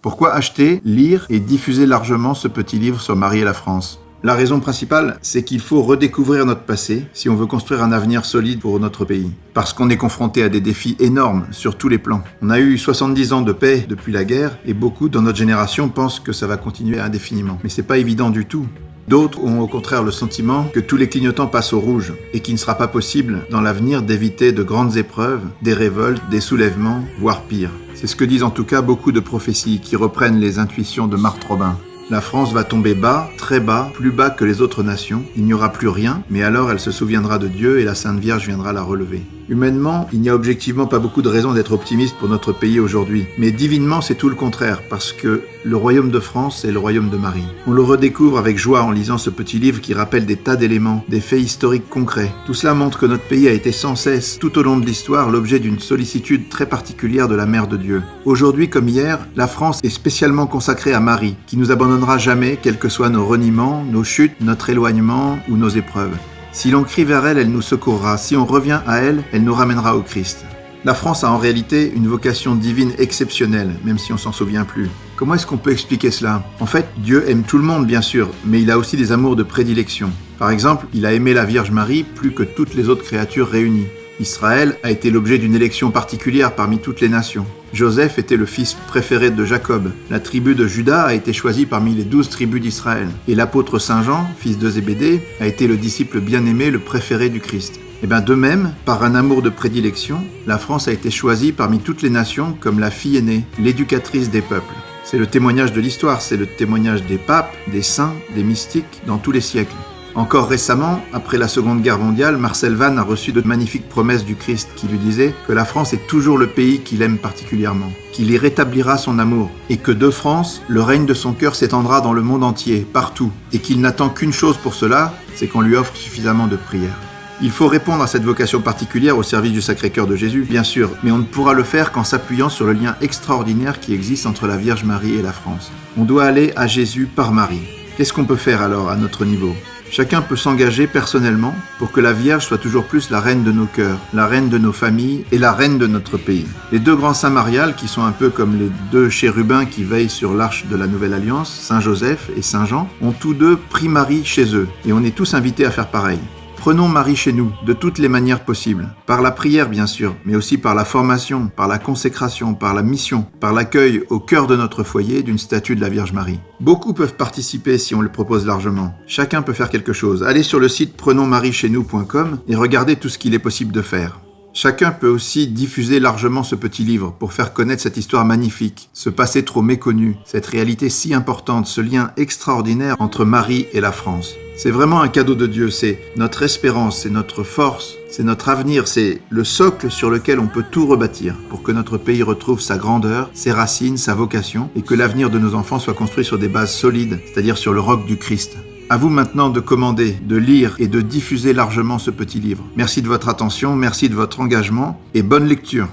Pourquoi acheter, lire et diffuser largement ce petit livre sur Marie et la France ? La raison principale, c'est qu'il faut redécouvrir notre passé si on veut construire un avenir solide pour notre pays. Parce qu'on est confronté à des défis énormes sur tous les plans. On a eu 70 ans de paix depuis la guerre et beaucoup dans notre génération pensent que ça va continuer indéfiniment. Mais c'est pas évident du tout. D'autres ont au contraire le sentiment que tous les clignotants passent au rouge et qu'il ne sera pas possible dans l'avenir d'éviter de grandes épreuves, des révoltes, des soulèvements, voire pire. C'est ce que disent en tout cas beaucoup de prophéties qui reprennent les intuitions de Marthe Robin. La France va tomber bas, très bas, plus bas que les autres nations. Il n'y aura plus rien, mais alors elle se souviendra de Dieu et la Sainte Vierge viendra la relever. Humainement, il n'y a objectivement pas beaucoup de raisons d'être optimiste pour notre pays aujourd'hui. Mais divinement, c'est tout le contraire, parce que le royaume de France est le royaume de Marie. On le redécouvre avec joie en lisant ce petit livre qui rappelle des tas d'éléments, des faits historiques concrets. Tout cela montre que notre pays a été sans cesse, tout au long de l'histoire, l'objet d'une sollicitude très particulière de la Mère de Dieu. Aujourd'hui comme hier, la France est spécialement consacrée à Marie, qui nous abandonnera jamais, quels que soient nos reniements, nos chutes, notre éloignement ou nos épreuves. Si l'on crie vers elle, elle nous secourra. Si on revient à elle, elle nous ramènera au Christ. La France a en réalité une vocation divine exceptionnelle, même si on s'en souvient plus. Comment est-ce qu'on peut expliquer cela ? En fait, Dieu aime tout le monde, bien sûr, mais il a aussi des amours de prédilection. Par exemple, il a aimé la Vierge Marie plus que toutes les autres créatures réunies. Israël a été l'objet d'une élection particulière parmi toutes les nations. Joseph était le fils préféré de Jacob. La tribu de Juda a été choisie parmi les 12 tribus d'Israël. Et l'apôtre Saint Jean, fils de Zébédée, a été le disciple bien-aimé, le préféré du Christ. Et bien de même, par un amour de prédilection, la France a été choisie parmi toutes les nations comme la fille aînée, l'éducatrice des peuples. C'est le témoignage de l'histoire, c'est le témoignage des papes, des saints, des mystiques dans tous les siècles. Encore récemment, après la Seconde Guerre mondiale, Marcel Vann a reçu de magnifiques promesses du Christ qui lui disaient que la France est toujours le pays qu'il aime particulièrement, qu'il y rétablira son amour, et que de France, le règne de son cœur s'étendra dans le monde entier, partout, et qu'il n'attend qu'une chose pour cela, c'est qu'on lui offre suffisamment de prières. Il faut répondre à cette vocation particulière au service du Sacré-Cœur de Jésus, bien sûr, mais on ne pourra le faire qu'en s'appuyant sur le lien extraordinaire qui existe entre la Vierge Marie et la France. On doit aller à Jésus par Marie. Qu'est-ce qu'on peut faire alors à notre niveau ? Chacun peut s'engager personnellement pour que la Vierge soit toujours plus la reine de nos cœurs, la reine de nos familles et la reine de notre pays. Les deux grands saints mariales, qui sont un peu comme les deux chérubins qui veillent sur l'arche de la Nouvelle Alliance, Saint Joseph et Saint Jean, ont tous deux pris Marie chez eux, et on est tous invités à faire pareil. Prenons Marie chez nous, de toutes les manières possibles. Par la prière, bien sûr, mais aussi par la formation, par la consécration, par la mission, par l'accueil au cœur de notre foyer d'une statue de la Vierge Marie. Beaucoup peuvent participer si on le propose largement. Chacun peut faire quelque chose. Allez sur le site prenonsmariecheznous.com et regardez tout ce qu'il est possible de faire. Chacun peut aussi diffuser largement ce petit livre pour faire connaître cette histoire magnifique, ce passé trop méconnu, cette réalité si importante, ce lien extraordinaire entre Marie et la France. C'est vraiment un cadeau de Dieu, c'est notre espérance, c'est notre force, c'est notre avenir, c'est le socle sur lequel on peut tout rebâtir pour que notre pays retrouve sa grandeur, ses racines, sa vocation et que l'avenir de nos enfants soit construit sur des bases solides, c'est-à-dire sur le roc du Christ. À vous maintenant de commander, de lire et de diffuser largement ce petit livre. Merci de votre attention, merci de votre engagement et bonne lecture.